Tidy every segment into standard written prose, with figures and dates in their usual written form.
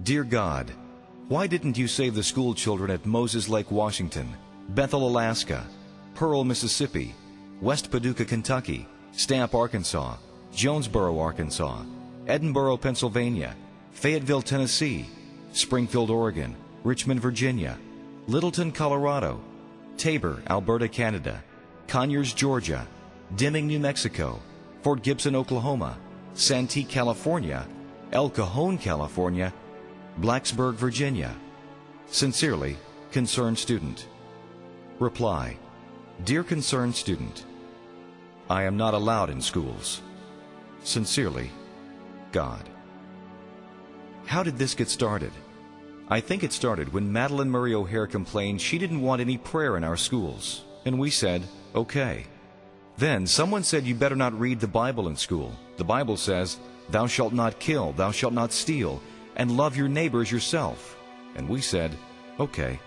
Dear God, why didn't you save the school children at Moses Lake, Washington, Bethel, Alaska, Pearl, Mississippi, West Paducah, Kentucky, Stamp, Arkansas, Jonesboro, Arkansas, Edinburgh, Pennsylvania, Fayetteville, Tennessee, Springfield, Oregon, Richmond, Virginia, Littleton, Colorado, Tabor, Alberta, Canada, Conyers, Georgia, Deming, New Mexico, Fort Gibson, Oklahoma, Santee, California, El Cajon, California, Blacksburg, Virginia. Sincerely, concerned student. Reply: Dear concerned student, I am not allowed in schools. Sincerely, God. How did this get started? I think it started when Madeline Murray O'Hare complained she didn't want any prayer in our schools, and we said, okay. Then someone said you better not read the Bible in school. The Bible says, thou shalt not kill, thou shalt not steal, and love your neighbor as yourself. And we said, okay.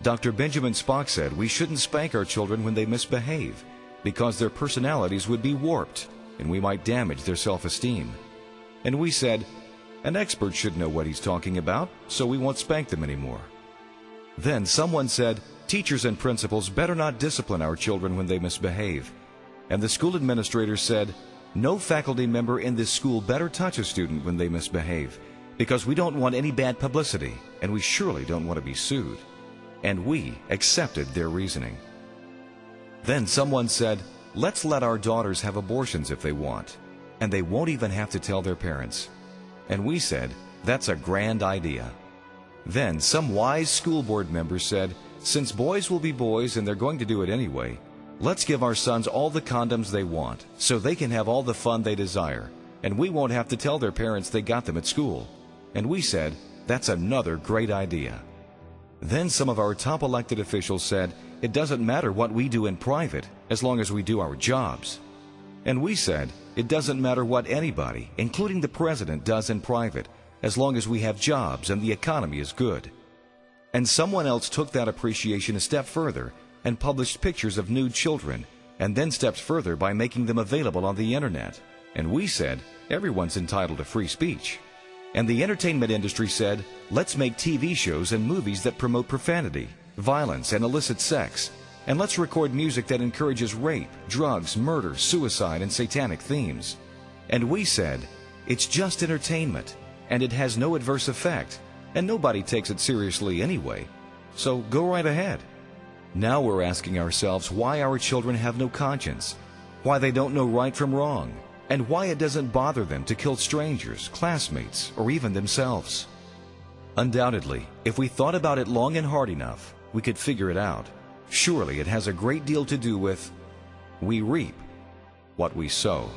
Dr. Benjamin Spock said we shouldn't spank our children when they misbehave, because their personalities would be warped, and we might damage their self-esteem. And we said, an expert should know what he's talking about, so we won't spank them anymore. Then someone said, teachers and principals better not discipline our children when they misbehave. And the school administrator said, no faculty member in this school better touch a student when they misbehave, because we don't want any bad publicity, and we surely don't want to be sued. And we accepted their reasoning. Then someone said, let's let our daughters have abortions if they want, and they won't even have to tell their parents. And we said, that's a grand idea. Then some wise school board members said, since boys will be boys and they're going to do it anyway, let's give our sons all the condoms they want so they can have all the fun they desire, and we won't have to tell their parents they got them at school. And we said, that's another great idea. Then some of our top elected officials said, it doesn't matter what we do in private as long as we do our jobs. And we said, it doesn't matter what anybody, including the president, does in private as long as we have jobs and the economy is good. And someone else took that appreciation a step further and published pictures of nude children, and then stepped further by making them available on the internet. And we said, everyone's entitled to free speech. And the entertainment industry said, let's make TV shows and movies that promote profanity, violence, and illicit sex. And let's record music that encourages rape, drugs, murder, suicide, and satanic themes. And we said, it's just entertainment, and it has no adverse effect, and nobody takes it seriously anyway. So go right ahead. Now we're asking ourselves why our children have no conscience, why they don't know right from wrong, and why it doesn't bother them to kill strangers, classmates, or even themselves. Undoubtedly, if we thought about it long and hard enough, we could figure it out. Surely it has a great deal to do with we reap what we sow.